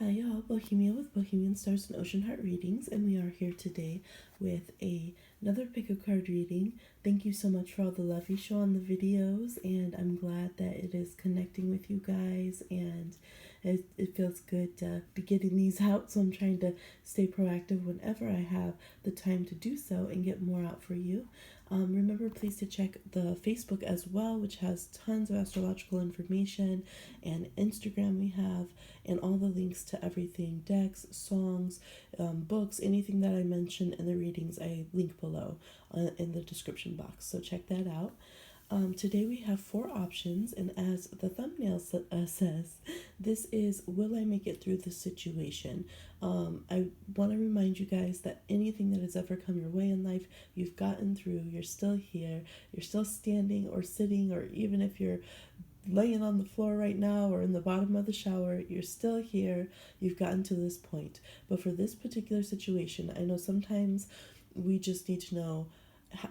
Hi y'all, Bohemia with Bohemian Stars and Ocean Heart Readings, and we are here today with another pick a card reading. Thank you so much for all the love you show on the videos, and I'm glad that it is connecting with you guys, and it feels good to be getting these out, so I'm trying to stay proactive whenever I have the time to do so and get more out for you. Remember, please to check the Facebook as well, which has tons of astrological information, and Instagram we have, and all the links to everything, decks, songs, books, anything that I mention in the readings, I link below in the description box. So check that out. Today we have 4 options, and as the thumbnail says, this is will I make it through this situation? I want to remind you guys that anything that has ever come your way in life, you've gotten through, you're still here, you're still standing or sitting, or even if you're laying on the floor right now or in the bottom of the shower, you're still here, you've gotten to this point. But for this particular situation, I know sometimes we just need to know,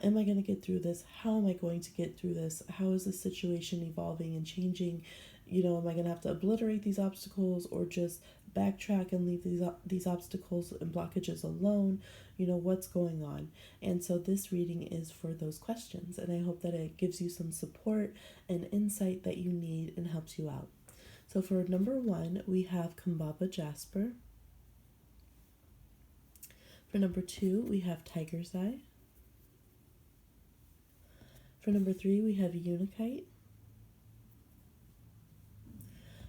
am I going to get through this? How am I going to get through this? How is the situation evolving and changing? Am I going to have to obliterate these obstacles or just backtrack and leave these obstacles and blockages alone? What's going on? And so this reading is for those questions, and I hope that it gives you some support and insight that you need and helps you out. So for number 1, we have Kambaba Jasper. For number 2, we have Tiger's Eye. For number 3, we have Unakite.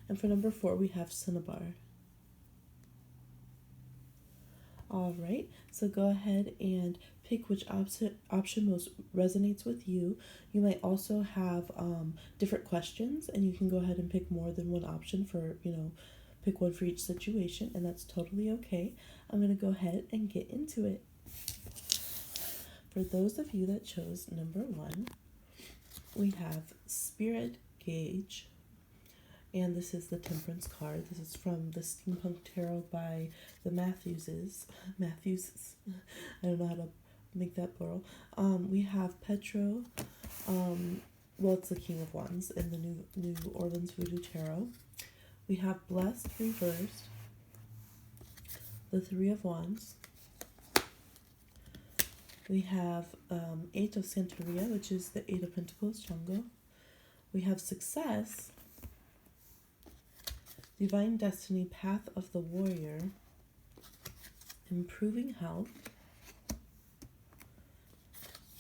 And for number 4, we have Cinnabar. All right, so go ahead and pick which option most resonates with you. You might also have different questions, and you can go ahead and pick more than one option for, pick one for each situation, and that's totally okay. I'm going to go ahead and get into it. For those of you that chose number 1, we have Spirit Gauge, and this is the Temperance card. This is from the Steampunk Tarot by the Matthewses. I don't know how to make that plural. We have Petro. It's the King of Wands in the New Orleans Voodoo Tarot. We have Blessed reversed, the 3 of Wands. We have 8 of Santeria, which is the 8 of Pentacles, Chongo. We have Success, Divine Destiny, Path of the Warrior, Improving Health,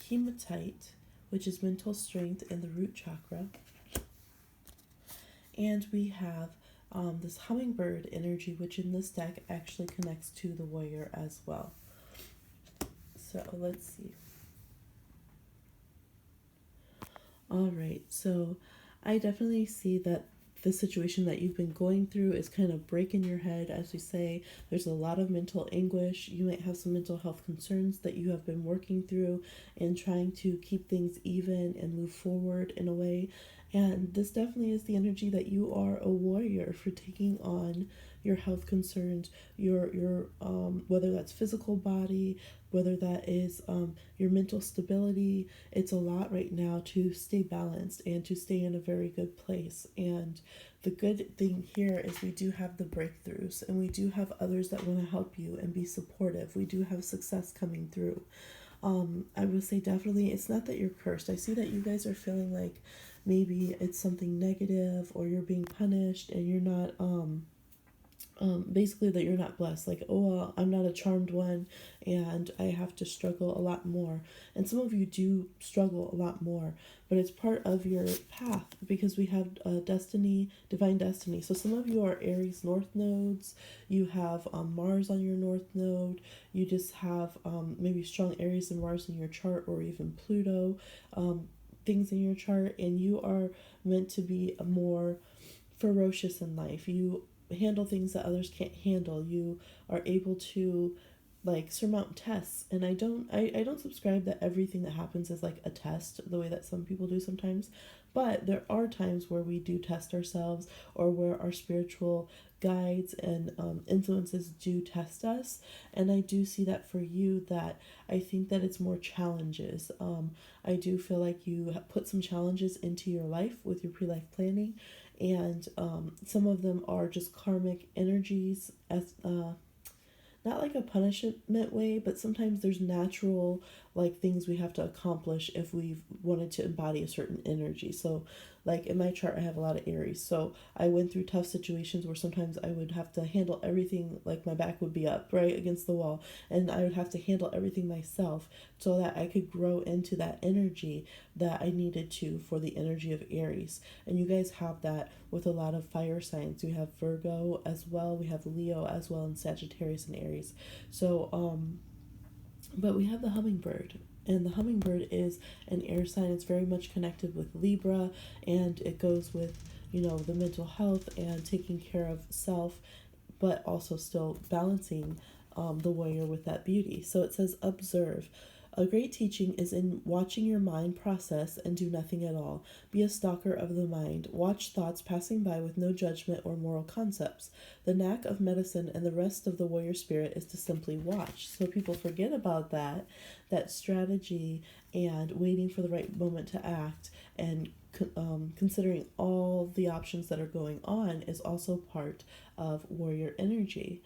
Hematite, which is mental strength in the root chakra. And we have this hummingbird energy, which in this deck actually connects to the warrior as well. So let's see. All right, so I definitely see that the situation that you've been going through is kind of breaking your head. As we say, there's a lot of mental anguish. You might have some mental health concerns that you have been working through and trying to keep things even and move forward in a way. And this definitely is the energy that you are a warrior for taking on your health concerns, your whether that's physical body, whether that is your mental stability. It's a lot right now to stay balanced and to stay in a very good place. And the good thing here is we do have the breakthroughs, and we do have others that want to help you and be supportive. We do have success coming through. I would say definitely it's not that you're cursed. I see that you guys are feeling like maybe it's something negative or you're being punished and you're not basically that you're not blessed, like, oh well, I'm not a charmed one and I have to struggle a lot more. And some of you do struggle a lot more, but it's part of your path because we have divine destiny. So some of you are Aries North nodes, you have Mars on your North node, you just have maybe strong Aries and Mars in your chart, or even Pluto things in your chart, and you are meant to be more ferocious in life. You handle things that others can't handle. You are able to surmount tests, and I don't subscribe that everything that happens is like a test the way that some people do sometimes, but there are times where we do test ourselves, or where our spiritual guides and influences do test us. And I do see that for you, that I think that it's more challenges. I do feel like you put some challenges into your life with your pre-life planning, and some of them are just karmic energies, as not like a punishment way, but sometimes there's natural like things we have to accomplish if we wanted to embody a certain energy. So like in my chart I have a lot of Aries, so I went through tough situations where sometimes I would have to handle everything, like my back would be up right against the wall, and I would have to handle everything myself so that I could grow into that energy that I needed to for the energy of Aries. And you guys have that with a lot of fire signs. We have Virgo as well, we have Leo as well, and Sagittarius and Aries. So but we have the hummingbird, and the hummingbird is an air sign. It's very much connected with Libra, and it goes with, you know, the mental health and taking care of self, but also still balancing the warrior with that beauty. So it says, observe. A great teaching is in watching your mind process and do nothing at all. Be a stalker of the mind. Watch thoughts passing by with no judgment or moral concepts. The knack of medicine and the rest of the warrior spirit is to simply watch. So people forget about that strategy and waiting for the right moment to act, and considering all the options that are going on is also part of warrior energy.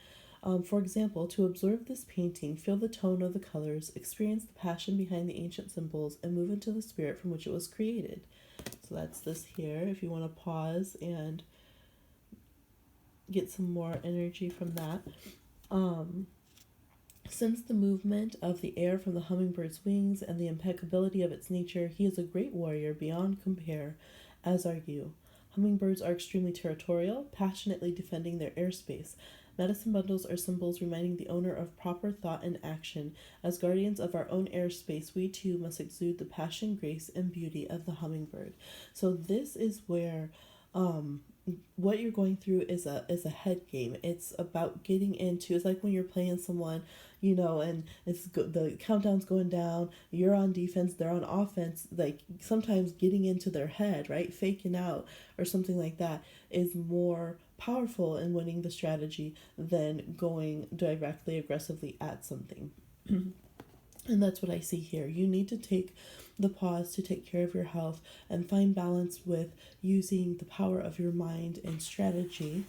For example, to observe this painting, feel the tone of the colors, experience the passion behind the ancient symbols, and move into the spirit from which it was created. So that's this here, if you want to pause and get some more energy from that. Since the movement of the air from the hummingbird's wings and the impeccability of its nature, he is a great warrior beyond compare, as are you. Hummingbirds are extremely territorial, passionately defending their airspace. Medicine bundles are symbols reminding the owner of proper thought and action. As guardians of our own airspace, we too must exude the passion, grace, and beauty of the hummingbird. So this is where what you're going through is a head game. It's about getting into, it's like when you're playing someone, you know, and the countdown's going down, you're on defense, they're on offense. Like sometimes getting into their head, right, faking out or something like that is more powerful in winning the strategy than going directly aggressively at something. And that's what I see here. You need to take the pause to take care of your health and find balance with using the power of your mind and strategy,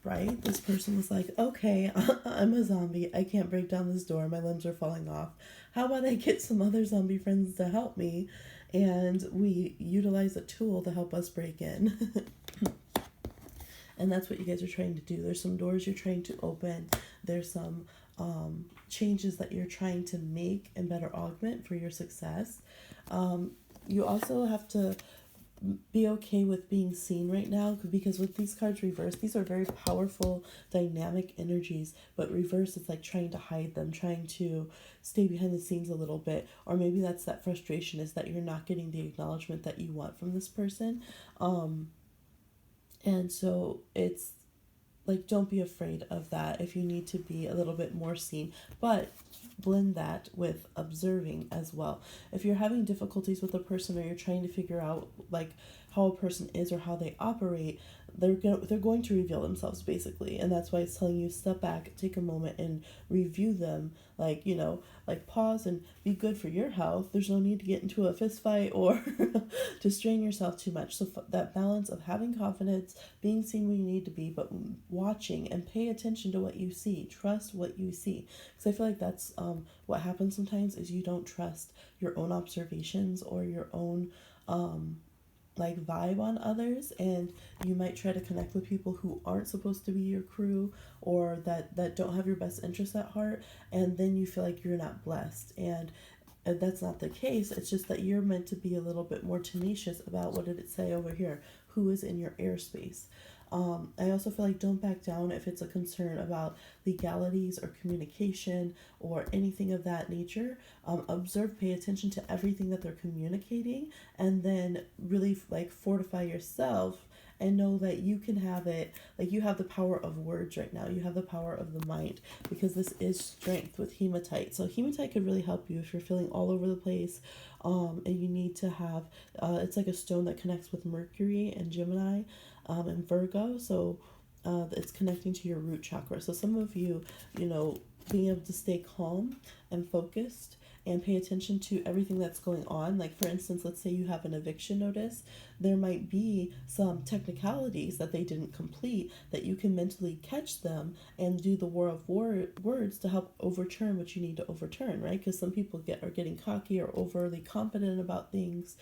right? This person was like, okay, I'm a zombie. I can't break down this door. My limbs are falling off. How about I get some other zombie friends to help me? And we utilize a tool to help us break in. And that's what you guys are trying to do. There's some doors you're trying to open. There's some changes that you're trying to make and better augment for your success. You also have to be okay with being seen right now, because with these cards reversed, these are very powerful dynamic energies, but reverse, it's like trying to hide them, trying to stay behind the scenes a little bit, or maybe that's that frustration, is that you're not getting the acknowledgement that you want from this person. And so it's like, don't be afraid of that if you need to be a little bit more seen, but blend that with observing as well. If you're having difficulties with a person, or you're trying to figure out like how a person is or how they operate, they're going to reveal themselves basically. And that's why it's telling you step back, take a moment and review them, like, you know, like pause and be good for your health. There's no need to get into a fist fight or to strain yourself too much. So that balance of having confidence, being seen when you need to be, but watching and pay attention to what you see, trust what you see. Because I feel like that's what happens sometimes, is you don't trust your own observations or your own like vibe on others, and you might try to connect with people who aren't supposed to be your crew, or that don't have your best interests at heart, and then you feel like you're not blessed. And that's not the case. It's just that you're meant to be a little bit more tenacious about, what did it say over here, who is in your airspace. I also feel like don't back down if it's a concern about legalities or communication or anything of that nature. Observe, pay attention to everything that they're communicating, and then really like fortify yourself and know that you can have it. Like, you have the power of words right now. You have the power of the mind, because this is strength with hematite. So hematite could really help you if you're feeling all over the place. And you need to have, it's like a stone that connects with Mercury and Gemini and Virgo. So it's connecting to your root chakra. So some of you, you know, being able to stay calm and focused and pay attention to everything that's going on. Like, for instance, let's say you have an eviction notice. There might be some technicalities that they didn't complete that you can mentally catch them and do the war of words to help overturn what you need to overturn, right? Because some people are getting cocky or overly confident about things.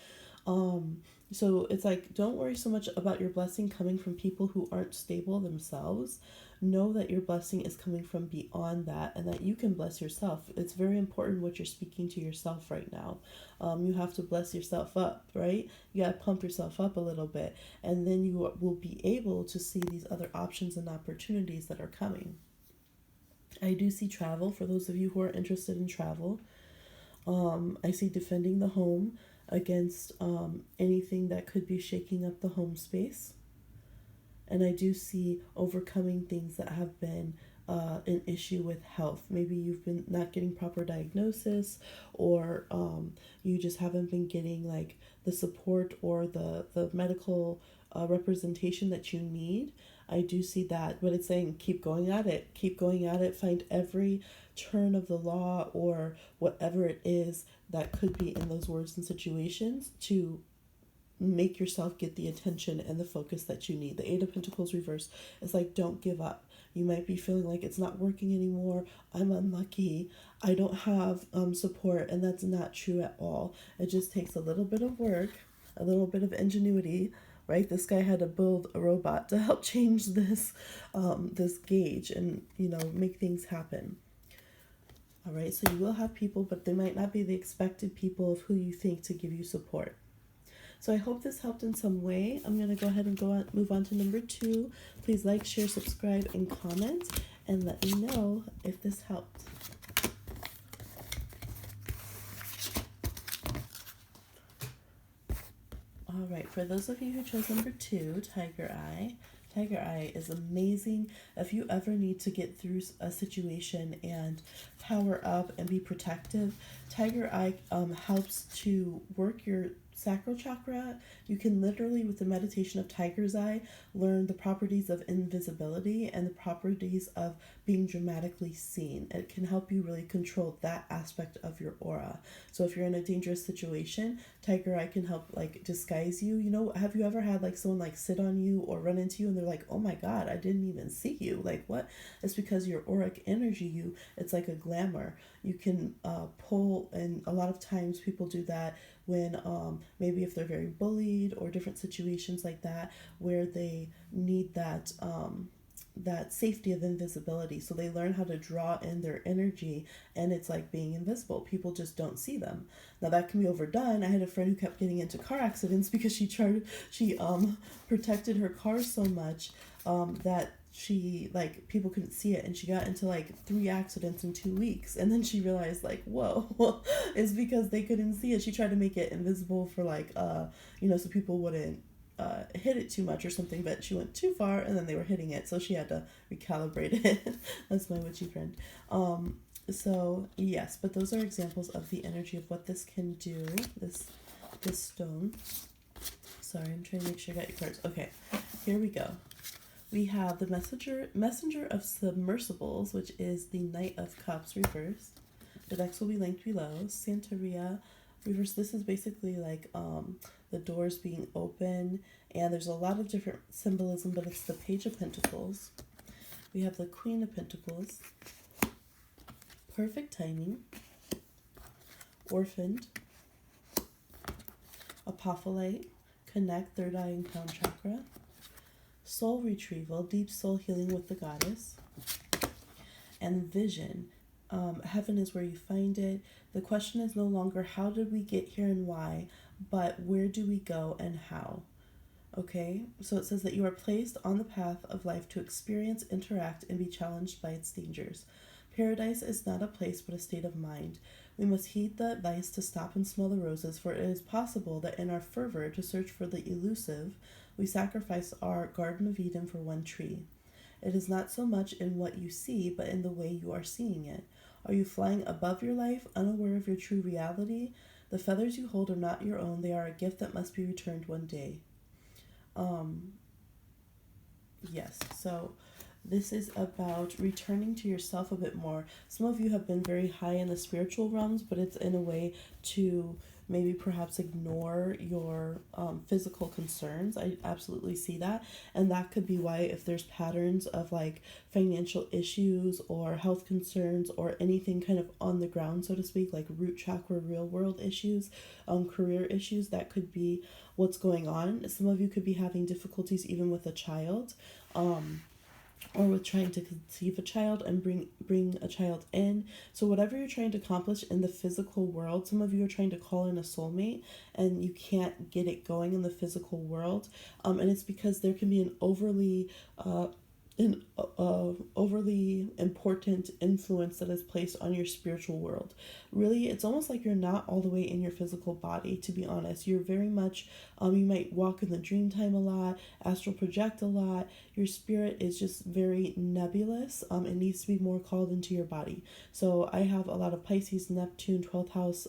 So it's like, don't worry so much about your blessing coming from people who aren't stable themselves. Know that your blessing is coming from beyond that, and that you can bless yourself. It's very important what you're speaking to yourself right now. You have to bless yourself up, right? You got to pump yourself up a little bit, and then you will be able to see these other options and opportunities that are coming. I do see travel for those of you who are interested in travel. I see defending the home against anything that could be shaking up the home space. And I do see overcoming things that have been an issue with health. Maybe you've been not getting proper diagnosis, or you just haven't been getting like the support or the medical representation that you need. I do see that, but it's saying keep going at it, find every turn of the law or whatever it is that could be in those words and situations to make yourself get the attention and the focus that you need. The Eight of Pentacles reverse is like, don't give up. You might be feeling like it's not working anymore. I'm unlucky. I don't have support, and that's not true at all. It just takes a little bit of work, a little bit of ingenuity, right? This guy had to build a robot to help change this this gauge and, make things happen. All right, so you will have people, but they might not be the expected people of who you think to give you support. So I hope this helped in some way. I'm going to go ahead and move on to number 2. Please like, share, subscribe, and comment, and let me know if this helped. All right, for those of you who chose number 2, Tiger Eye. Tiger Eye is amazing if you ever need to get through a situation and power up and be protective. Tiger Eye helps to work your sacral chakra. You can literally, with the meditation of Tiger's Eye, learn the properties of invisibility and the properties of being dramatically seen. It can help you really control that aspect of your aura. So if you're in a dangerous situation, Tiger Eye can help like disguise you. Have you ever had like someone like sit on you or run into you and they're like, oh my God, I didn't even see you. Like, what? It's because your auric energy, it's like a glamour. You can pull, and a lot of times people do that when maybe if they're very bullied or different situations like that where they need that that safety of invisibility. So they learn how to draw in their energy, and it's like being invisible. People just don't see them. Now that can be overdone. I had a friend who kept getting into car accidents because she protected her car so much that she people couldn't see it, and she got into 3 accidents in 2 weeks, and then she realized whoa, it's because they couldn't see it. She tried to make it invisible for so people wouldn't hit it too much or something, but she went too far and then they were hitting it, so she had to recalibrate it. That's my witchy friend. So yes, but those are examples of the energy of what this can do, this stone. Sorry, I'm trying to make sure I got your cards. Okay, here we go. We have the messenger of submersibles, which is the Knight of Cups reversed. The decks will be linked below. Santeria reversed. This is basically the doors being open, and there's a lot of different symbolism, but it's the Page of Pentacles. We have the Queen of Pentacles, Perfect Timing, Orphaned, Apophyllite, Connect, Third Eye and Crown Chakra, Soul Retrieval, Deep Soul Healing with the Goddess, and Vision. Heaven is where you find it. The question is no longer how did we get here and why, but where do we go and how? Okay, so it says that you are placed on the path of life to experience, interact, and be challenged by its dangers. Paradise is not a place but a state of mind. We must heed the advice to stop and smell the roses, for it is possible that in our fervor to search for the elusive, we sacrifice our Garden of Eden for one tree. It is not so much in what you see, but in the way you are seeing it. Are you flying above your life, unaware of your true reality? The feathers you hold are not your own. They are a gift that must be returned one day. Yes, so This is about returning to yourself a bit more. Some of you have been very high in the spiritual realms, but it's in a way to maybe perhaps ignore your physical concerns. I absolutely see that. And that could be why, if there's patterns of like financial issues or health concerns or anything kind of on the ground, so to speak, like root chakra, real world issues, career issues, that could be what's going on. Some of you could be having difficulties even with a child. Or with trying to conceive a child and bring a child in. So whatever you're trying to accomplish in the physical world, some of you are trying to call in a soulmate and you can't get it going in the physical world, and it's because there can be an overly important influence that is placed on your spiritual world. Really, it's almost like you're not all the way in your physical body, to be honest. You're very much, you might walk in the dream time a lot, astral project a lot. Your spirit is just very nebulous. It needs to be more called into your body. So I have a lot of Pisces, Neptune, 12th house.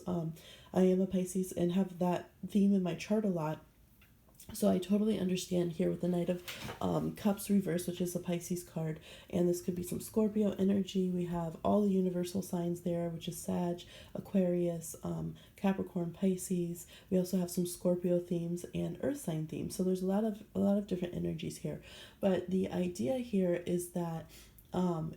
I am a Pisces and have that theme in my chart a lot. So I totally understand here with the Knight of Cups reverse, which is a Pisces card, and this could be some Scorpio energy. We have all the universal signs there, which is Sag, Aquarius, Capricorn, Pisces. We also have some Scorpio themes and Earth sign themes. So there's a lot of different energies here. But the idea here is that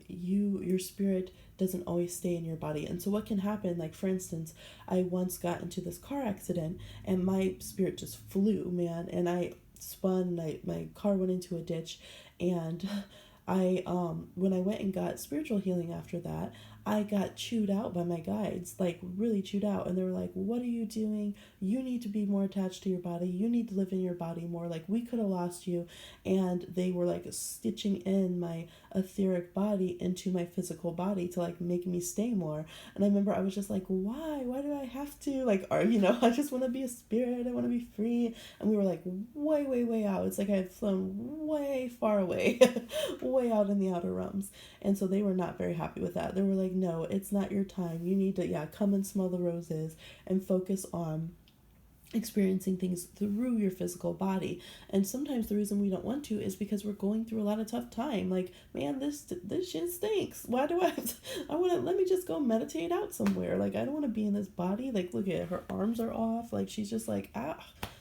your spirit doesn't always stay in your body. And so what can happen, like for instance, I once got into this car accident and my spirit just flew, man, and I spun, my car went into a ditch, and I when I went and got spiritual healing after that, I got chewed out by my guides, like really chewed out. And they were like, what are you doing? You need to be more attached to your body. You need to live in your body more. Like, we could have lost you. And they were like stitching in my etheric body into my physical body to like make me stay more. And I remember I was just like, why do I have to, like, I just want to be a spirit, I want to be free. And we were like way out. It's like I had flown way far away way out in the outer realms. And so they were not very happy with that. They were like, no, it's not your time. You need to come and smell the roses and focus on experiencing things through your physical body. And sometimes the reason we don't want to is because we're going through a lot of tough time. Like, man, this shit stinks. Why do I want to, let me just go meditate out somewhere. Like, I don't want to be in this body. Like, look at her arms are off. Like, she's just like,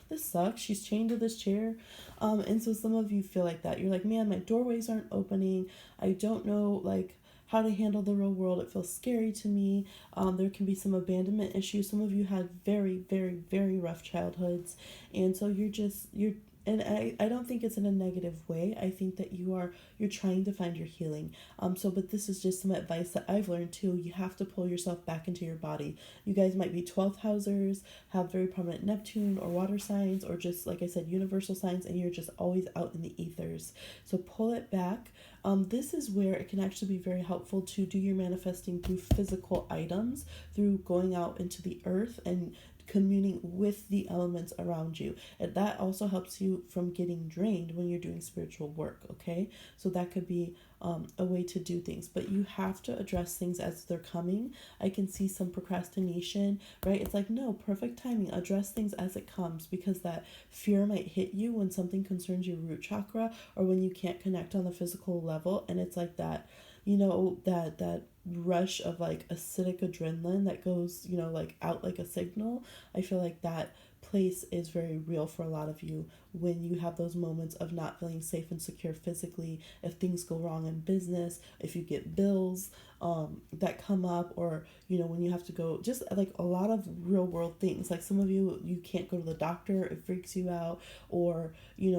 this sucks. She's chained to this chair. And so some of you feel like that. You're like, man, my doorways aren't opening. I don't know, like, how to handle the real world. It feels scary to me. There can be some abandonment issues. Some of you had very, very, very rough childhoods. And so and I don't think it's in a negative way. I think that you're trying to find your healing. But this is just some advice that I've learned too. You have to pull yourself back into your body. You guys might be 12th housers, have very prominent Neptune or water signs, or just, like I said, universal signs, and you're just always out in the ethers. So pull it back. This is where it can actually be very helpful to do your manifesting through physical items, through going out into the earth and communing with the elements around you. And that also helps you from getting drained when you're doing spiritual work, okay? So that could be a way to do things, but you have to address things as they're coming. I can see some procrastination, right? It's like, no, perfect timing. Address things as it comes, because that fear might hit you when something concerns your root chakra or when you can't connect on the physical level. And it's like that, that rush of like acidic adrenaline that goes, like out like a signal. I feel like that place is very real for a lot of you when you have those moments of not feeling safe and secure physically. If things go wrong in business, if you get bills that come up, or when you have to go, just like a lot of real world things. Like some of you can't go to the doctor, it freaks you out, or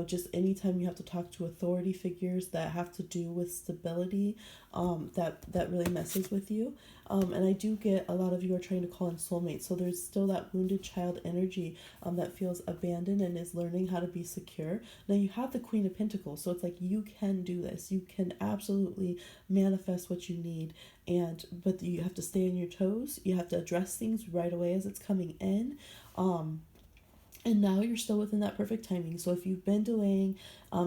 just anytime you have to talk to authority figures that have to do with stability, that really messes with you. And I do get a lot of you are trying to call in soulmates, so there's still that wounded child energy that feels abandoned and is learning how to be secure. Now you have the Queen of Pentacles, so it's like you can do this. You can absolutely manifest what you need, but you have to stay on your toes. You have to address things right away as it's coming in. And now you're still within that perfect timing. So if you've been delaying,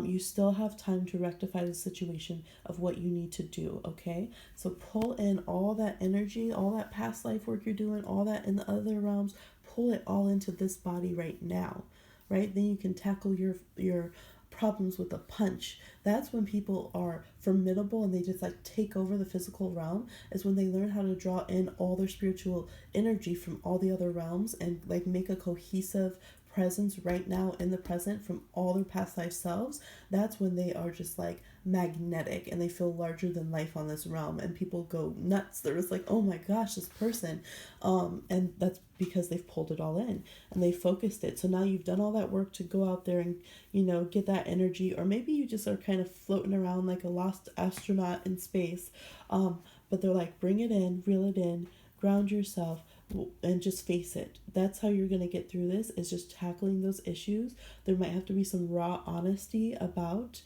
you still have time to rectify the situation of what you need to do, okay? So pull in all that energy, all that past life work you're doing, all that in the other realms, pull it all into this body right now, right? Then you can tackle your problems with a punch. That's when people are formidable and they just like take over the physical realm, is when they learn how to draw in all their spiritual energy from all the other realms and like make a cohesive presence right now in the present from all their past life selves. That's when they are just like magnetic and they feel larger than life on this realm, and people go nuts. They're just like, oh my gosh, this person. And that's because they've pulled it all in and they focused it. So now you've done all that work to go out there and, you know, get that energy, or maybe you just are kind of floating around like a lost astronaut in space. But they're like, bring it in, reel it in, ground yourself, and just face it. That's how you're going to get through this, is just tackling those issues. There might have to be some raw honesty about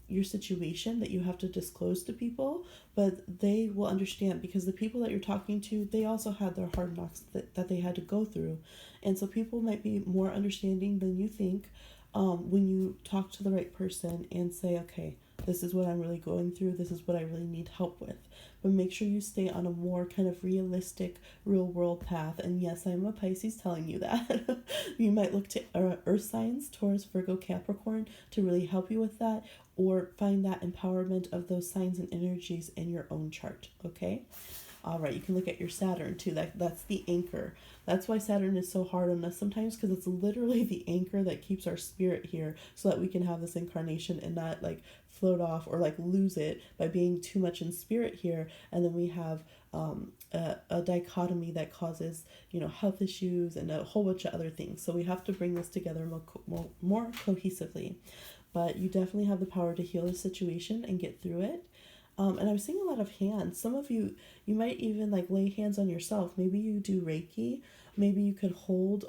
your situation that you have to disclose to people, but they will understand, because the people that you're talking to, they also had their hard knocks that they had to go through. And so people might be more understanding than you think when you talk to the right person and say, okay, this is what I'm really going through, this is what I really need help with. But make sure you stay on a more kind of realistic, real world path. And yes, I'm a Pisces telling you that. You might look to earth signs, Taurus, Virgo, Capricorn, to really help you with that, or find that empowerment of those signs and energies in your own chart, okay? All right, you can look at your Saturn too. That's the anchor. That's why Saturn is so hard on us sometimes, because it's literally the anchor that keeps our spirit here, so that we can have this incarnation and not like float off or like lose it by being too much in spirit here. And then we have a dichotomy that causes, you know, health issues and a whole bunch of other things. So we have to bring this together more cohesively. But you definitely have the power to heal the situation and get through it. And I'm seeing a lot of hands. Some of you might even like lay hands on yourself. Maybe you do Reiki. Maybe you could hold,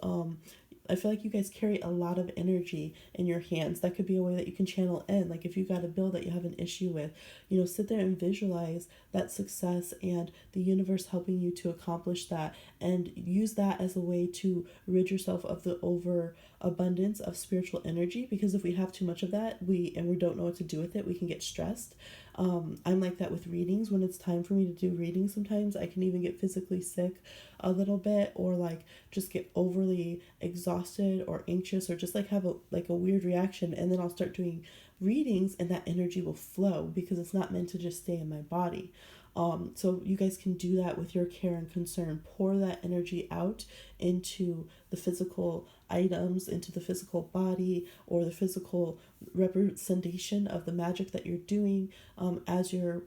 I feel like you guys carry a lot of energy in your hands. That could be a way that you can channel in. Like if you got a bill that you have an issue with, you know, sit there and visualize that success and the universe helping you to accomplish that, and use that as a way to rid yourself of the overabundance of spiritual energy. Because if we have too much of that, we don't know what to do with it, we can get stressed. I'm like that with readings. When it's time for me to do readings, sometimes I can even get physically sick a little bit, or like just get overly exhausted or anxious, or just like have a weird reaction, and then I'll start doing readings and that energy will flow, because it's not meant to just stay in my body. So you guys can do that with your care and concern. Pour that energy out into the physical items, into the physical body, or the physical representation of the magic that you're doing, as you're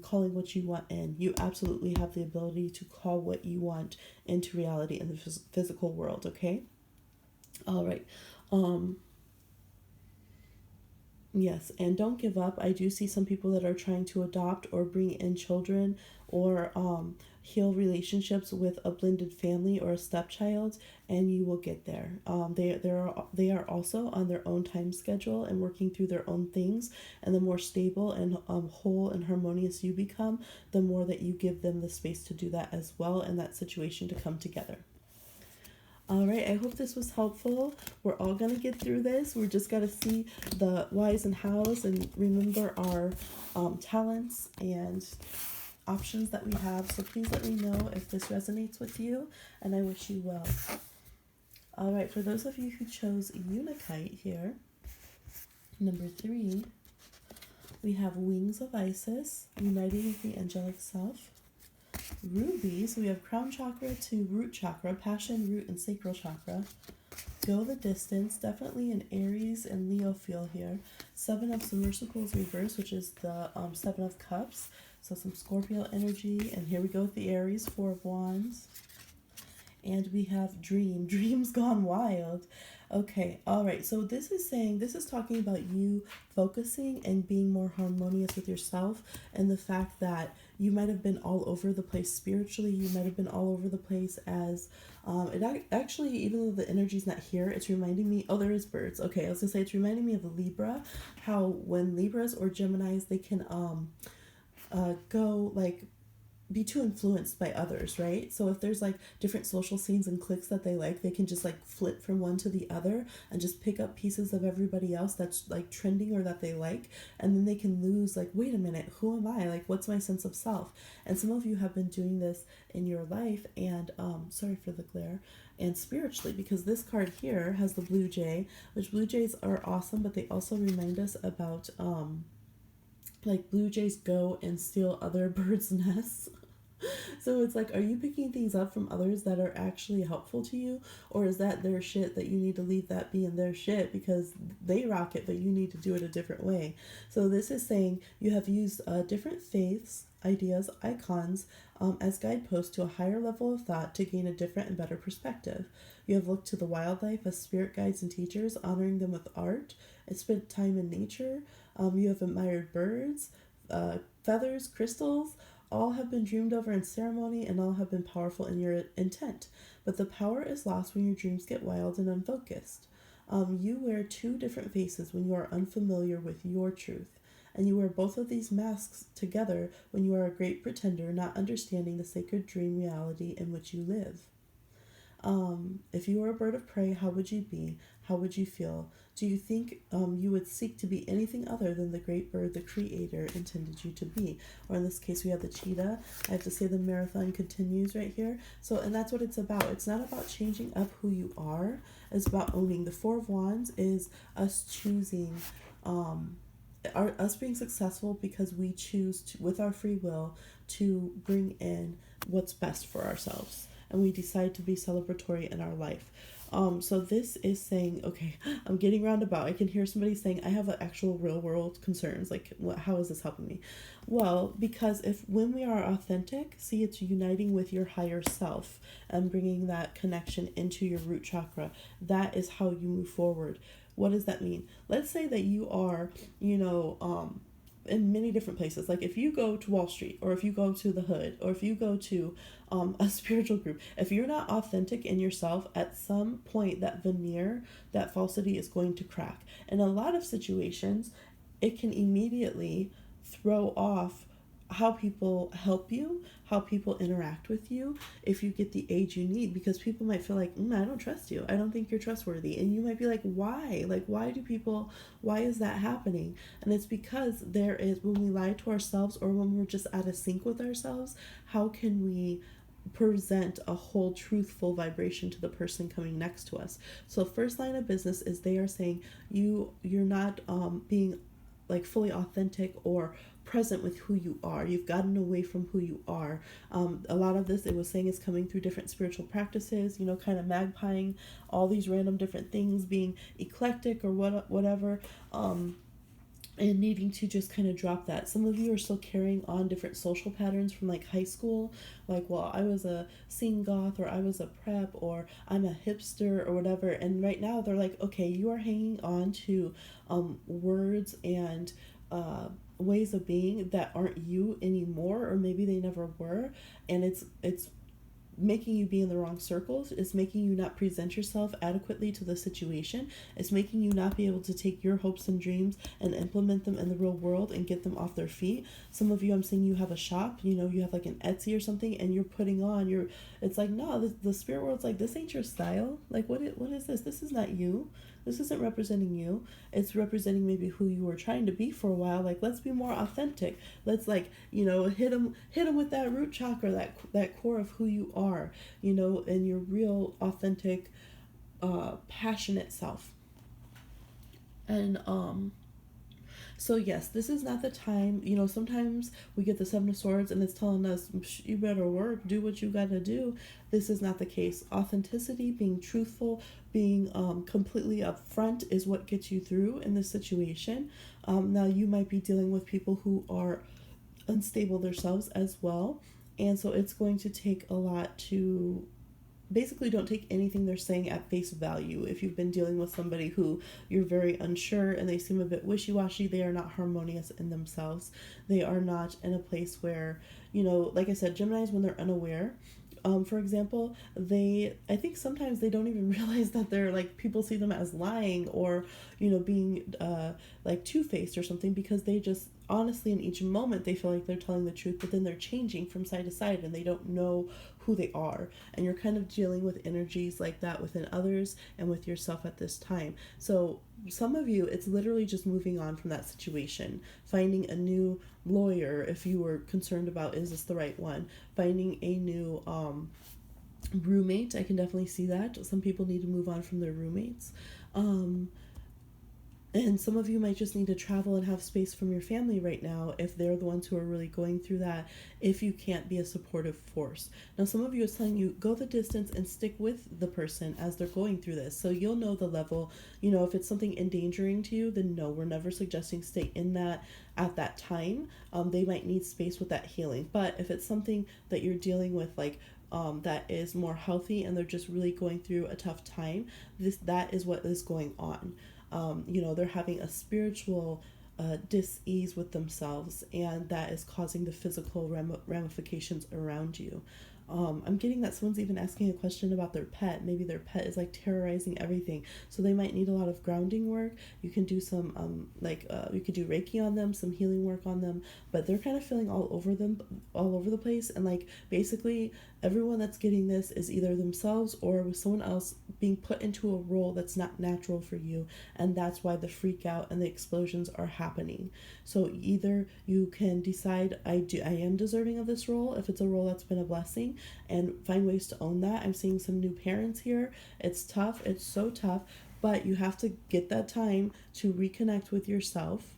calling what you want in. You absolutely have the ability to call what you want into reality in the physical world, okay? All right. Yes, and don't give up. I do see some people that are trying to adopt or bring in children, or heal relationships with a blended family or a stepchild, and you will get there. They are also on their own time schedule and working through their own things. And the more stable and whole and harmonious you become, the more that you give them the space to do that as well, and that situation to come together. All right, I hope this was helpful. We're all going to get through this. We're just got to see the whys and hows and remember our talents and options that we have. So please let me know if this resonates with you, and I wish you well. All right, for those of you who chose Unakite here, number 3, we have Wings of Isis, uniting with the angelic self. Ruby, so we have crown chakra to root chakra, passion, root, and sacral chakra. Go the distance, definitely an Aries and Leo feel here. 7 of Submersicles reverse, which is the 7 of Cups, so some Scorpio energy. And here we go with the Aries, 4 of Wands. And we have dreams gone wild. Okay, all right, so this is talking about you focusing and being more harmonious with yourself, and the fact that you might have been all over the place spiritually. You might have been all over the place as actually, even though the energy's not here, it's reminding me, oh, there is birds. Okay, I was gonna say it's reminding me of a Libra, how when Libras or Geminis, they can go like be too influenced by others, right? So if there's like different social scenes and cliques that they like, they can just like flip from one to the other and just pick up pieces of everybody else that's like trending or that they like, and then they can lose like, wait a minute, who am I? Like, what's my sense of self? And some of you have been doing this in your life, and sorry for the glare. and spiritually, because this card here has the blue jay, which blue jays are awesome, but they also remind us about like blue jays go and steal other birds' nests. So it's like, are you picking things up from others that are actually helpful to you? Or is that their shit that you need to leave that being their shit because they rock it, but you need to do it a different way? So this is saying you have used different faiths, ideas, icons as guideposts to a higher level of thought to gain a different and better perspective. You have looked to the wildlife as spirit guides and teachers, honoring them with art, and spent time in nature. You have admired birds, feathers, crystals. All have been dreamed over in ceremony, and all have been powerful in your intent. But the power is lost when your dreams get wild and unfocused. You wear two different faces when you are unfamiliar with your truth. And you wear both of these masks together when you are a great pretender, not understanding the sacred dream reality in which you live. If you were a bird of prey, how would you be? How would you feel? Do you think you would seek to be anything other than the great bird the Creator intended you to be? Or in this case, we have the cheetah. I have to say the marathon continues right here. So, and that's what it's about. It's not about changing up who you are. It's about owning. The Four of Wands is us choosing, us being successful because we choose to, with our free will, to bring in what's best for ourselves. And we decide to be celebratory in our life. So this is saying, okay, I'm getting roundabout. I can hear somebody saying, I have actual real world concerns. Like, how is this helping me? Well, because when we are authentic, see, it's uniting with your higher self and bringing that connection into your root chakra. That is how you move forward. What does that mean? Let's say that you are, in many different places. Like if you go to Wall Street, or if you go to the hood, or if you go to a spiritual group, if you're not authentic in yourself, at some point that veneer, that falsity is going to crack. In a lot of situations, it can immediately throw off how people help you, how people interact with you, if you get the aid you need, because people might feel like, I don't trust you. I don't think you're trustworthy. And you might be like, why? Like, why is that happening? And it's because there is, when we lie to ourselves or when we're just out of sync with ourselves, how can we present a whole truthful vibration to the person coming next to us? So first line of business is they are saying you're not being like fully authentic or present with who you are. You've gotten away from who you are. A lot of this, it was saying, is coming through different spiritual practices, kind of magpieing all these random different things, being eclectic or whatever, and needing to just kind of drop that. Some of you are still carrying on different social patterns from like high school, like, well, I was a scene goth, or I was a prep, or I'm a hipster, or whatever. And right now they're like, okay, you are hanging on to words and ways of being that aren't you anymore, or maybe they never were, and it's making you be in the wrong circles. It's making you not present yourself adequately to the situation. It's making you not be able to take your hopes and dreams and implement them in the real world and get them off their feet. Some of you, I'm seeing you have a shop, you have like an Etsy or something, and you're putting on it's like, no, the spirit world's like, this ain't your style. Like, what is this? This is not you. This isn't representing you. It's representing maybe who you were trying to be for a while. Like, let's be more authentic. Let's hit them with that root chakra, that core of who you are, and your real authentic, passionate self. And so yes, this is not the time. Sometimes we get the Seven of Swords and it's telling us, you better work, do what you gotta do. This is not the case. Authenticity, being truthful, being completely upfront is what gets you through in this situation. Now you might be dealing with people who are unstable themselves as well. And so it's going to take a lot to basically, don't take anything they're saying at face value. If you've been dealing with somebody who you're very unsure and they seem a bit wishy-washy, they are not harmonious in themselves. They are not in a place where, like I said, Geminis, when they're unaware, for example, I think sometimes they don't even realize that they're like, people see them as lying or, being like two-faced or something, because they just honestly in each moment they feel like they're telling the truth, but then they're changing from side to side and they don't know who they are. And you're kind of dealing with energies like that within others and with yourself at this time. So some of you, it's literally just moving on from that situation, finding a new lawyer if you were concerned about, is this the right one, finding a new Roommate, I can definitely see that. Some people need to move on from their roommates. Um, and some of you might just need to travel and have space from your family right now if they're the ones who are really going through that, if you can't be a supportive force. Now, some of you is telling you go the distance and stick with the person as they're going through this. So you'll know the level, if it's something endangering to you, then no, we're never suggesting stay in that at that time. They might need space with that healing. But if it's something that you're dealing with, like, that is more healthy and they're just really going through a tough time, that is what is going on. They're having a spiritual dis-ease with themselves, and that is causing the physical ramifications around you. I'm getting that someone's even asking a question about their pet. Maybe their pet is like terrorizing everything, so they might need a lot of grounding work. You can do some you could do Reiki on them, some healing work on them, but they're kind of feeling all over the place, and like basically everyone that's getting this is either themselves or with someone else being put into a role that's not natural for you, and that's why the freak out and the explosions are happening. So either you can decide I am deserving of this role if it's a role that's been a blessing, and find ways to own that. I'm seeing some new parents here. It's tough. It's so tough, but you have to get that time to reconnect with yourself,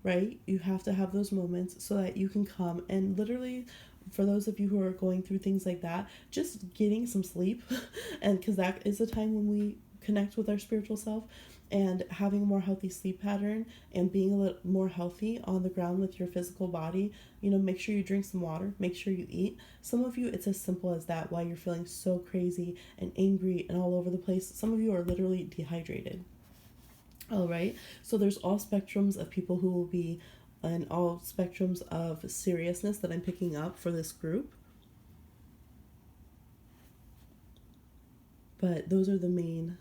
right? You have to have those moments so that you can come and literally, for those of you who are going through things like that, just getting some sleep and because that is a time when we connect with our spiritual self, and having a more healthy sleep pattern and being a little more healthy on the ground with your physical body. Make sure you drink some water, make sure you eat. Some of you, it's as simple as that, why you're feeling so crazy and angry and all over the place. Some of you are literally dehydrated. All right, so there's all spectrums of people who will be, and all spectrums of seriousness that I'm picking up for this group. But those are the main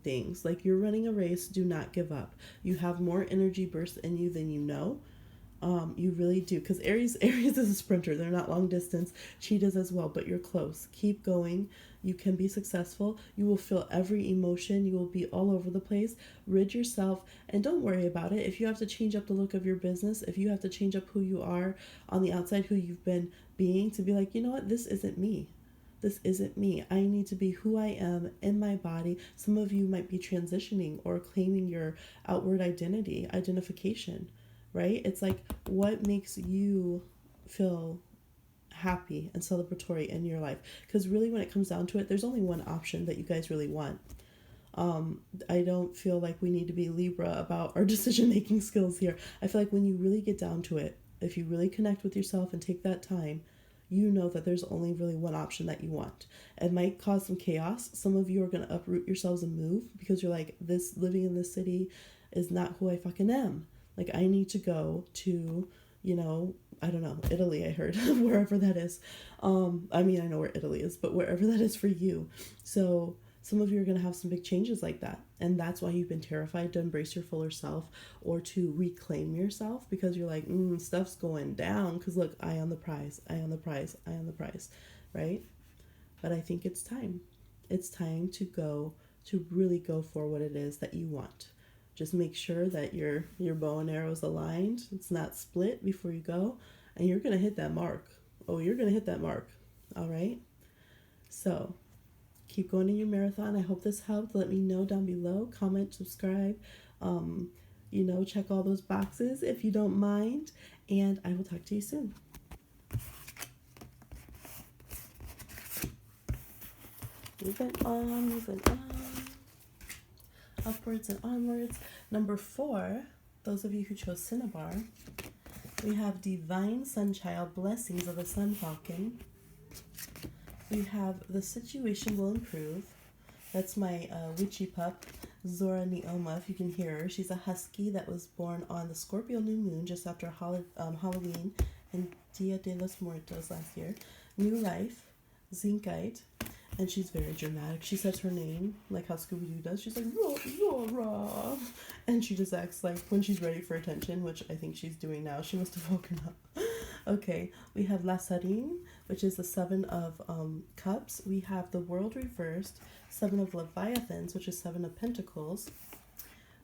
things. Like, you're running a race, do not give up. You have more energy bursts in you than you know. You really do, because Aries is a sprinter. They're not long distance. Cheetahs as well, but you're close. Keep going. You can be successful. You will feel every emotion. You will be all over the place. Rid yourself, and don't worry about it. If you have to change up the look of your business, if you have to change up who you are on the outside, who you've been being, to be like, you know what, this isn't me. This isn't me. I need to be who I am in my body. Some of you might be transitioning or claiming your outward identification, right? It's like, what makes you feel happy and celebratory in your life? Because really, when it comes down to it, there's only one option that you guys really want. I don't feel like we need to be Libra about our decision-making skills here. I feel like when you really get down to it, if you really connect with yourself and take that time, you know that there's only really one option that you want. It might cause some chaos. Some of you are going to uproot yourselves and move because you're like, this living in this city is not who I fucking am. Like, I need to go to, I don't know, Italy, I heard, wherever that is. I know where Italy is, but wherever that is for you. So some of you are going to have some big changes like that. And that's why you've been terrified to embrace your fuller self or to reclaim yourself, because you're like, stuff's going down. Because look, eye on the prize, eye on the prize, eye on the prize, right? But I think it's time. It's time to really go for what it is that you want. Just make sure that your bow and arrow is aligned. It's not split before you go. And you're going to hit that mark. Oh, you're going to hit that mark. All right? So keep going in your marathon. I hope this helped. Let me know down below. Comment, subscribe. Check all those boxes if you don't mind. And I will talk to you soon. Moving on. Upwards and onwards. Number 4, those of you who chose Cinnabar, we have Divine Sunchild, Blessings of the Sun Falcon. We have The Situation Will Improve. That's my witchy pup, Zora Neoma, if you can hear her. She's a husky that was born on the Scorpio new moon just after Halloween and Dia de los Muertos last year. New Life, Zincite, and she's very dramatic. She says her name like how Scooby-Doo does. She's like, Zora, and she just acts like when she's ready for attention, which I think she's doing now. She must have woken up. Okay, we have La Sarine, which is the 7 of Cups. We have the World reversed, 7 of Leviathans, which is 7 of Pentacles.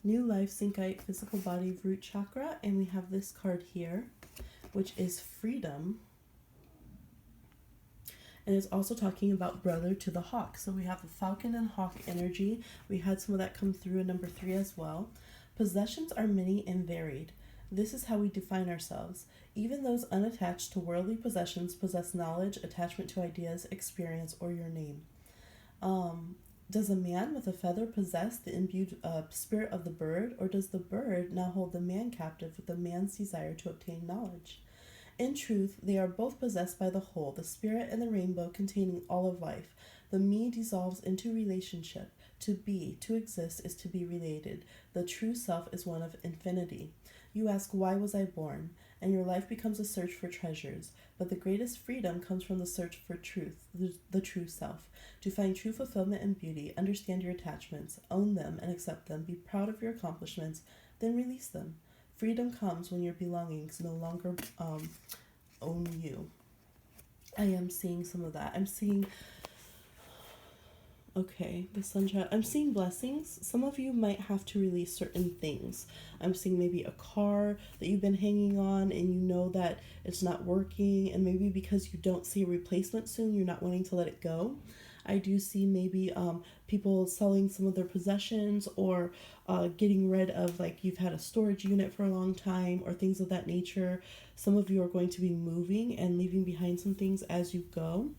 New Life, Syncite, Physical Body, Root Chakra, and we have this card here, which is Freedom. And it's also talking about brother to the hawk. So we have the falcon and hawk energy. We had some of that come through in number 3 as well. Possessions are many and varied. This is how we define ourselves. Even those unattached to worldly possessions possess knowledge, attachment to ideas, experience, or your name. Does a man with a feather possess the imbued spirit of the bird, or does the bird now hold the man captive with the man's desire to obtain knowledge? In truth, they are both possessed by the whole, the spirit and the rainbow containing all of life. The me dissolves into relationship. To be, to exist, is to be related. The true self is one of infinity. You ask, why was I born? And your life becomes a search for treasures. But the greatest freedom comes from the search for truth, the true self. To find true fulfillment and beauty, understand your attachments, own them and accept them, be proud of your accomplishments, then release them. Freedom comes when your belongings no longer own you. I am seeing some of that. I'm seeing, okay, the sunshine. I'm seeing blessings. Some of you might have to release certain things. I'm seeing maybe a car that you've been hanging on and you know that it's not working, and maybe because you don't see a replacement soon, you're not wanting to let it go. I do see maybe people selling some of their possessions, or getting rid of, like, you've had a storage unit for a long time or things of that nature. Some of you are going to be moving and leaving behind some things as you go.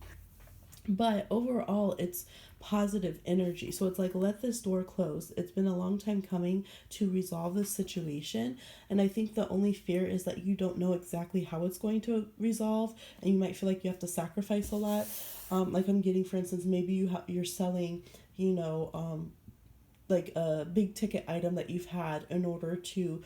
But overall, it's positive energy. So it's like, let this door close. It's been a long time coming to resolve this situation. And I think the only fear is that you don't know exactly how it's going to resolve. And you might feel like you have to sacrifice a lot. Like I'm getting, for instance, maybe you're selling, like a big ticket item that you've had in order to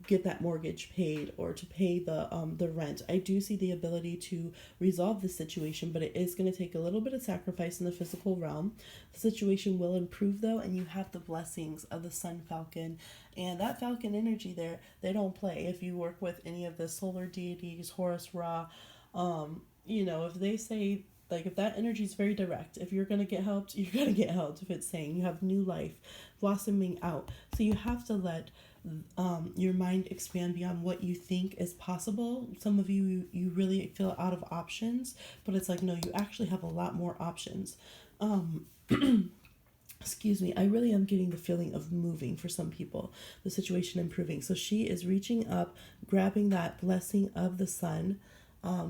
get that mortgage paid or to pay the rent. I do see the ability to resolve the situation, but it is going to take a little bit of sacrifice in the physical realm. The situation will improve though, and you have the blessings of the sun falcon, and that falcon energy there, they don't play. If you work with any of the solar deities, Horus, Ra, if they say, like, if that energy is very direct, if you're going to get helped, you're going to get helped. If it's saying you have new life blossoming out. So you have to let your mind expand beyond what you think is possible. Some of you really feel out of options, but it's like, no, you actually have a lot more options. Excuse me, I really am getting the feeling of moving for some people, the situation improving. So she is reaching up, grabbing that blessing of the sun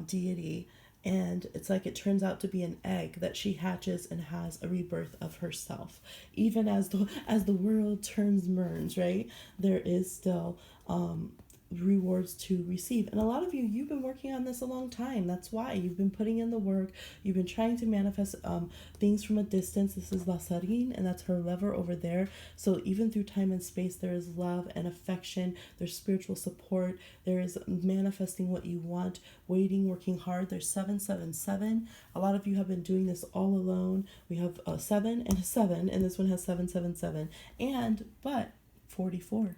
deity, and it's like it turns out to be an egg that she hatches and has a rebirth of herself. Even as the world turns, right? There is still rewards to receive. And a lot of you've been working on this a long time. That's why you've been putting in the work. You've been trying to manifest things from a distance. This is Lasarin, and that's her lover over there. So even through time and space, there is love and affection. There's spiritual support. There is manifesting what you want, waiting, working hard. There's 777. A lot of you have been doing this all alone. We have a 7 and a 7, and this one has 777. But 44.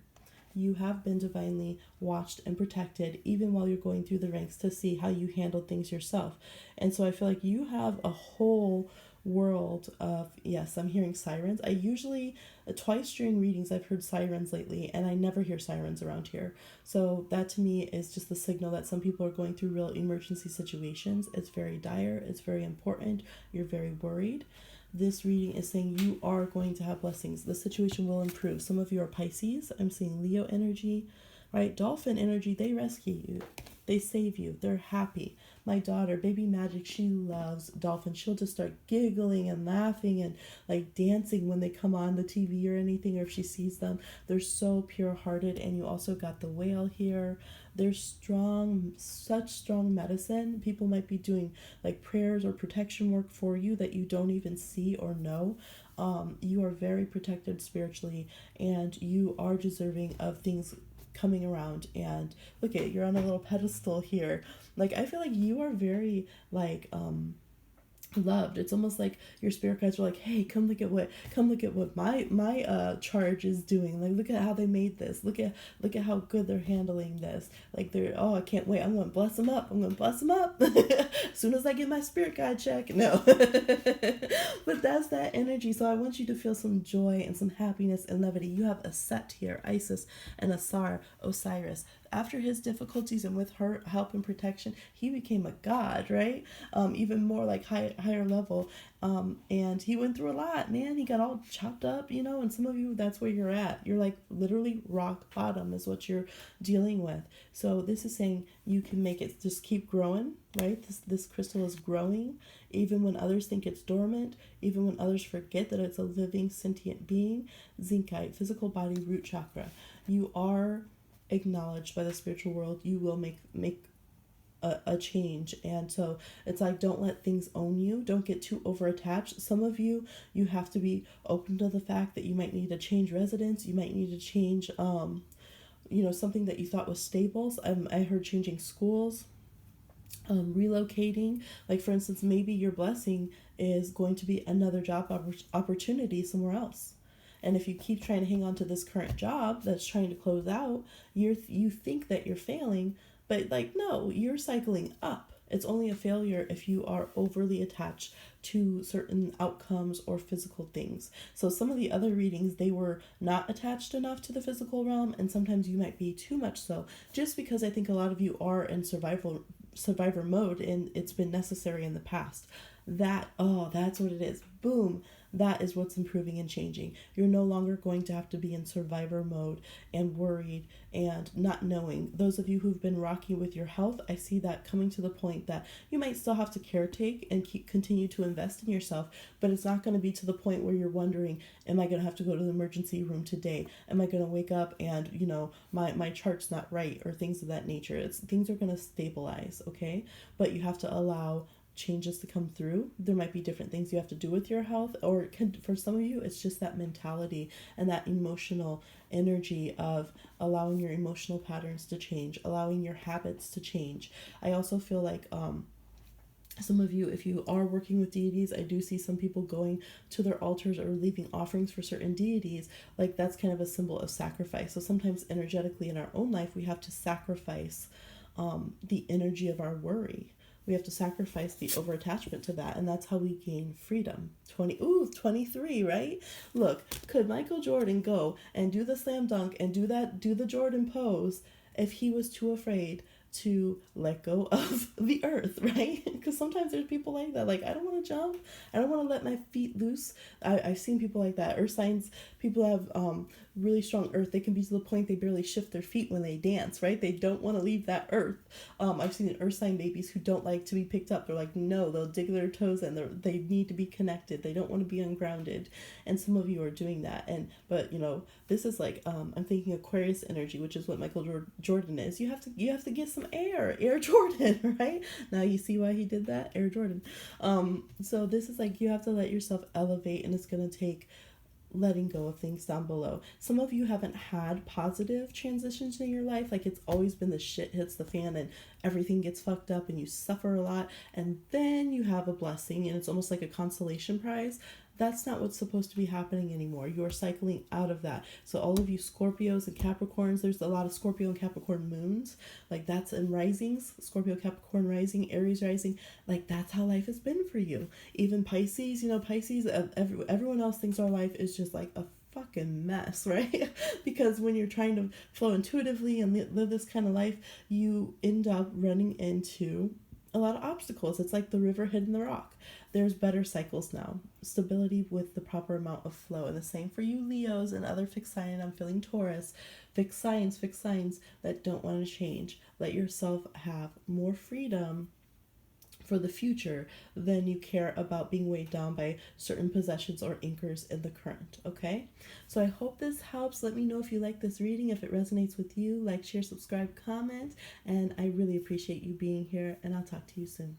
You have been divinely watched and protected, even while you're going through the ranks, to see how you handle things yourself. And so I feel like you have a whole world of, yes, I'm hearing sirens. I usually, twice during readings, I've heard sirens lately, and I never hear sirens around here. So that to me is just the signal that some people are going through real emergency situations. It's very dire. It's very important. You're very worried. This reading is saying you are going to have blessings. The situation will improve. Some of you are Pisces. I'm seeing Leo energy, right? Dolphin energy. They rescue you. They save you. They're happy. My daughter, Baby Magic, she loves dolphins. She'll just start giggling and laughing and like dancing when they come on the TV or anything, or if she sees them. They're so pure-hearted. And you also got the whale here. They're strong, such strong medicine. People might be doing like prayers or protection work for you that you don't even see or know. You are very protected spiritually, and you are deserving of things coming around. And look at, you're on a little pedestal here. Like, I feel like you are very like loved. It's almost like your spirit guides are like, hey, come look at what my charge is doing. Like, look at how they made this. Look at how good they're handling this. Like, I can't wait. I'm gonna bless them up. As soon as I get my spirit guide check. No. But that's that energy. So I want you to feel some joy and some happiness and levity. You have a Set here, Isis and Asar, Osiris. after his difficulties and with her help and protection, he became a god, right? Even more like higher level. And he went through a lot, man. He got all chopped up, and some of you, that's where you're at. You're like literally rock bottom is what you're dealing with. So this is saying you can make it just keep growing, right? This crystal is growing, even when others think it's dormant, even when others forget that it's a living sentient being. Zincite, physical body, root chakra. You are acknowledged by the spiritual world. You will make a change. And so it's like, don't let things own you. Don't get too over attached. Some of you have to be open to the fact that you might need to change residence. You might need to change something that you thought was stable. I heard changing schools, relocating. Like, for instance, maybe your blessing is going to be another job opportunity somewhere else. And if you keep trying to hang on to this current job that's trying to close out, you think that you're failing, but like, no, you're cycling up. It's only a failure if you are overly attached to certain outcomes or physical things. So some of the other readings, they were not attached enough to the physical realm, and sometimes you might be too much so, just because I think a lot of you are in survivor mode, and it's been necessary in the past. That's what it is. Boom. That is what's improving and changing. You're no longer going to have to be in survivor mode and worried and not knowing. Those of you who've been rocky with your health, I see that coming to the point that you might still have to caretake and continue to invest in yourself, but it's not going to be to the point where you're wondering, am I going to have to go to the emergency room today? Am I going to wake up and, my chart's not right, or things of that nature? Things are going to stabilize, okay? But you have to allow changes to come through. There might be different things you have to do with your health, or for some of you, it's just that mentality and that emotional energy of allowing your emotional patterns to change, allowing your habits to change. I also feel like some of you, if you are working with deities, I do see some people going to their altars or leaving offerings for certain deities. Like, that's kind of a symbol of sacrifice. So sometimes energetically in our own life, we have to sacrifice the energy of our worry. We have to sacrifice the over-attachment to that, and that's how we gain freedom. 23, right? Look, could Michael Jordan go and do the slam dunk and do the Jordan pose if he was too afraid to let go of the earth, right? Because sometimes there's people like that. Like, I don't want to jump. I don't want to let my feet loose. I've seen people like that. Earth signs, people have really strong earth. They can be to the point they barely shift their feet when they dance, right? They don't want to leave that earth. I've seen earth sign babies who don't like to be picked up. They're like, no, they'll dig their toes in. They need to be connected. They don't want to be ungrounded. And some of you are doing that. But this is like, I'm thinking Aquarius energy, which is what Michael Jordan is. You have to get some Air Jordan, right? Now you see why he did that, Air Jordan. So this is like, you have to let yourself elevate, and it's going to take letting go of things down below. Some of you haven't had positive transitions in your life. Like, it's always been the shit hits the fan and everything gets fucked up and you suffer a lot, and then you have a blessing and it's almost like a consolation prize. That's not what's supposed to be happening anymore. You're cycling out of that. So all of you Scorpios and Capricorns, there's a lot of Scorpio and Capricorn moons. Like, that's in risings, Scorpio, Capricorn rising, Aries rising. Like, that's how life has been for you. Even Pisces, Pisces, everyone else thinks our life is just like a fucking mess, right? Because when you're trying to flow intuitively and live this kind of life, you end up running into a lot of obstacles. It's like the river hitting the rock. There's better cycles now. Stability with the proper amount of flow. And the same for you Leos and other fixed sign. I'm feeling Taurus. Fixed signs that don't want to change. Let yourself have more freedom for the future than you care about being weighed down by certain possessions or anchors in the current, okay? So I hope this helps. Let me know if you like this reading, if it resonates with you. Like, share, subscribe, comment, and I really appreciate you being here, and I'll talk to you soon.